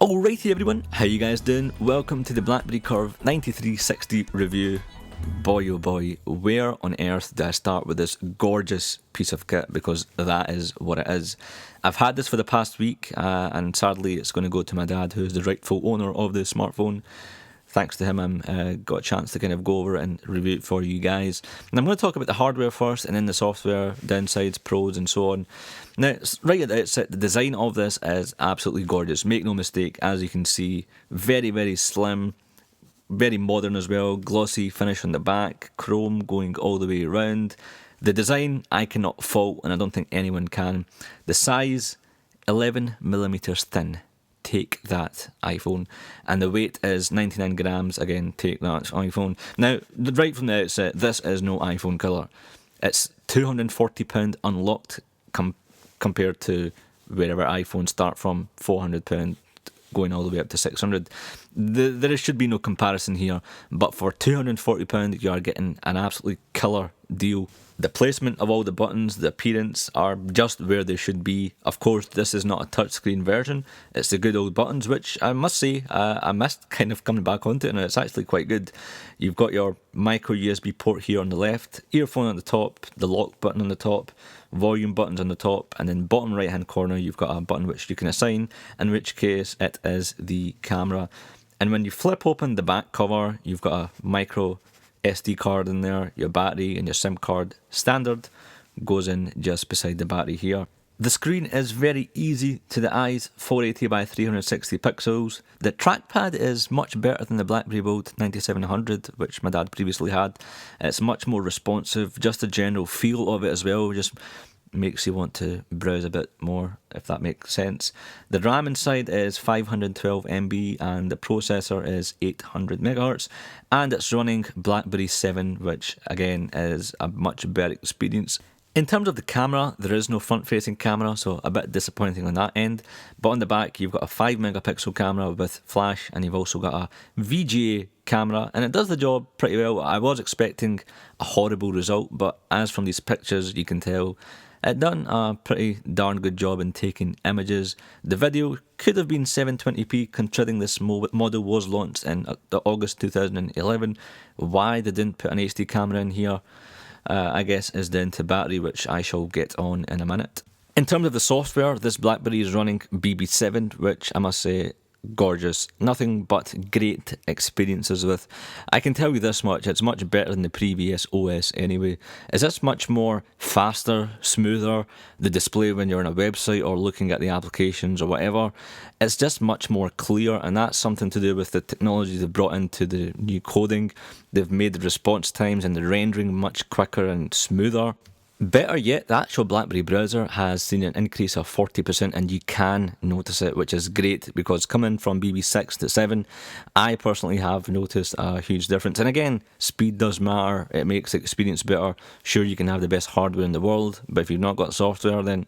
Alrighty everyone, how you guys doing? Welcome to the Blackberry Curve 9360 review. Boy oh boy, where on earth do I start with this gorgeous piece of kit, because that is what it is. I've had this for the past week and sadly it's going to go to my dad, who is the rightful owner of the smartphone. Thanks to him, I've got a chance to kind of go over it and review it for you guys. And I'm going to talk about the hardware first, and then the software, downsides, pros, and so on. Now, right at the outset, the design of this is absolutely gorgeous. Make no mistake, as you can see, very, very slim, very modern as well. Glossy finish on the back, chrome going all the way around. The design, I cannot fault, and I don't think anyone can. The size, 11mm thin. Take that, iPhone. And the weight is 99 grams. Again, take that, iPhone. Now, right from the outset, this is no iPhone killer. It's £240 unlocked compared to wherever iPhones start from, £400 going all the way up to £600. There should be no comparison here, but for £240 you are getting an absolutely killer deal. The placement of all the buttons, the appearance are just where they should be. Of course, this is not a touchscreen version. It's the good old buttons, which I must say, I missed kind of coming back onto it, and it's actually quite good. You've got your micro USB port here on the left, earphone on the top, the lock button on the top, volume buttons on the top, and then bottom right hand corner you've got a button which you can assign, in which case it is the camera. And when you flip open the back cover, you've got a micro SD card in there, your battery and your SIM card standard goes in just beside the battery here. The screen is very easy to the eyes, 480 by 360 pixels. The trackpad is much better than the Blackberry Bold 9700, which my dad previously had. It's much more responsive, just the general feel of it as well just makes you want to browse a bit more, if that makes sense. The RAM inside is 512 MB and the processor is 800 MHz, and it's running Blackberry 7, which again is a much better experience. In terms of the camera, there is no front-facing camera, so a bit disappointing on that end. But on the back, you've got a 5-megapixel camera with flash, and you've also got a VGA camera, and it does the job pretty well. I was expecting a horrible result, but as from these pictures, you can tell it done a pretty darn good job in taking images. The video could have been 720p, considering this model was launched in August 2011. Why they didn't put an HD camera in here, I guess, is down to battery, which I shall get on in a minute. In terms of the software, this Blackberry is running BB7, which I must say, gorgeous. Nothing but great experiences with. I can tell you this much, it's much better than the previous OS anyway. Is this much more faster, smoother, the display when you're on a website or looking at the applications or whatever, it's just much more clear, and that's something to do with the technology they've brought into the new coding. They've made the response times and the rendering much quicker and smoother. Better yet, the actual Blackberry browser has seen an increase of 40%, and you can notice it, which is great, because coming from BB6 to 7, I personally have noticed a huge difference. And again, speed does matter, it makes the experience better. Sure, you can have the best hardware in the world, but if you've not got software, then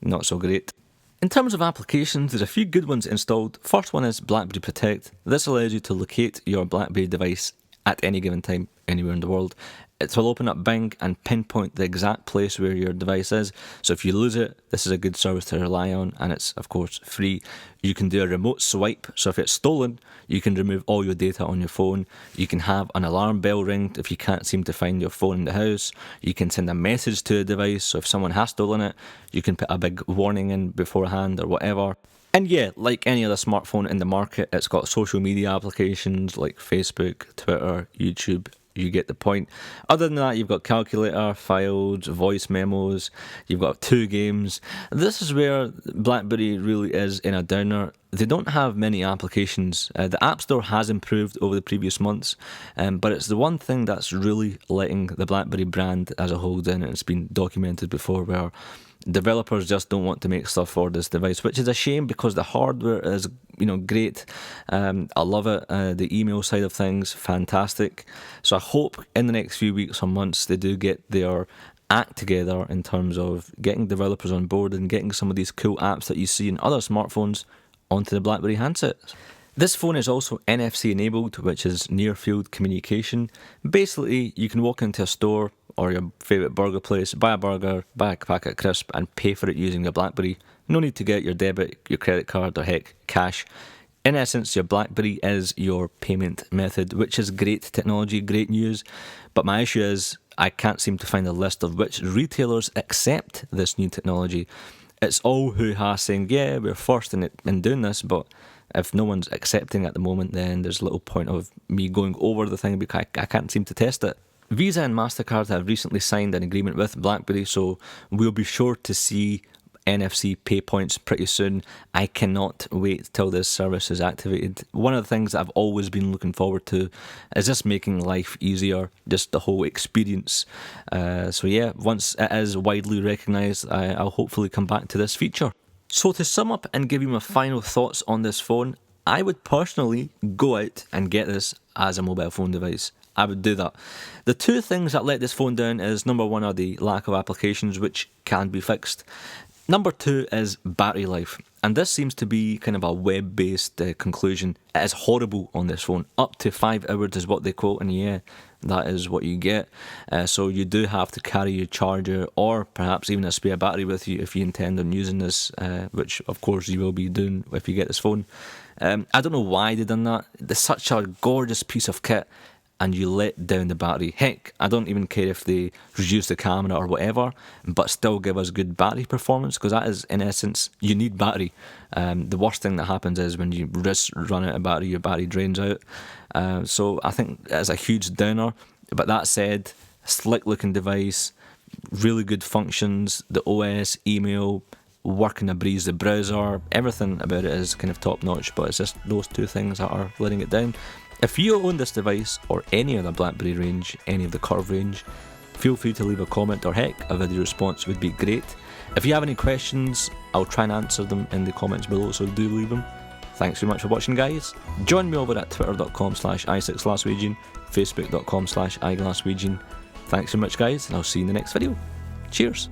not so great. In terms of applications, there's a few good ones installed. First one is Blackberry Protect. This allows you to locate your Blackberry device at any given time, anywhere in the world. It will open up Bing and pinpoint the exact place where your device is. So if you lose it, this is a good service to rely on, and it's of course free. You can do a remote swipe, so if it's stolen, you can remove all your data on your phone. You can have an alarm bell ring if you can't seem to find your phone in the house. You can send a message to a device, so if someone has stolen it, you can put a big warning in beforehand or whatever. And yeah, like any other smartphone in the market, it's got social media applications like Facebook, Twitter, YouTube. You get the point. Other than that, you've got calculator, files, voice memos, you've got 2 games. This is where BlackBerry really is in a downer. They don't have many applications. The App Store has improved over the previous months, but it's the one thing that's really letting the BlackBerry brand as a whole down, and it's been documented before, where developers just don't want to make stuff for this device, which is a shame, because the hardware is, great. I love it. The email side of things, fantastic. So I hope in the next few weeks or months they do get their act together in terms of getting developers on board and getting some of these cool apps that you see in other smartphones onto the BlackBerry handsets. This phone is also NFC enabled, which is near field communication. Basically, you can walk into a store or your favourite burger place, buy a burger, buy a packet of crisp and pay for it using your BlackBerry No need to get your debit, your credit card, or heck, cash. In essence, your Blackberry is your payment method, which is great technology, great news. But my issue is I can't seem to find a list of which retailers accept this new technology. It's all hoo-ha saying, yeah, we're first in doing this, but if no one's accepting at the moment, then there's little point of me going over the thing because I can't seem to test it. Visa and MasterCard have recently signed an agreement with Blackberry, so we'll be sure to see NFC pay points pretty soon. I cannot wait till this service is activated. One of the things that I've always been looking forward to is just making life easier, just the whole experience. So yeah, once it is widely recognised, I'll hopefully come back to this feature. So to sum up and give you my final thoughts on this phone, I would personally go out and get this as a mobile phone device. I would do that. The two things that let this phone down is, number one, are the lack of applications, which can be fixed. Number two is battery life, and this seems to be kind of a web-based conclusion. It is horrible on this phone. Up to 5 hours is what they quote, and yeah, that is what you get. So you do have to carry your charger or perhaps even a spare battery with you if you intend on using this, which of course you will be doing if you get this phone. I don't know why they done that. It's such a gorgeous piece of kit, and you let down the battery. Heck, I don't even care if they reduce the camera or whatever, but still give us good battery performance, because that is, in essence, you need battery. The worst thing that happens is when you just run out of battery, your battery drains out. So I think it's a huge downer. But that said, slick looking device, really good functions, the OS, email, working a breeze, the browser, everything about it is kind of top notch, but it's just those two things that are letting it down. If you own this device or any of the Blackberry range, any of the Curve range, feel free to leave a comment, or heck, a video response would be great. If you have any questions, I'll try and answer them in the comments below, so do leave them. Thanks very much for watching, guys. Join me over at twitter.com/i6glaswegian, facebook.com/iglaswegian. Thanks very much, guys, and I'll see you in the next video. Cheers.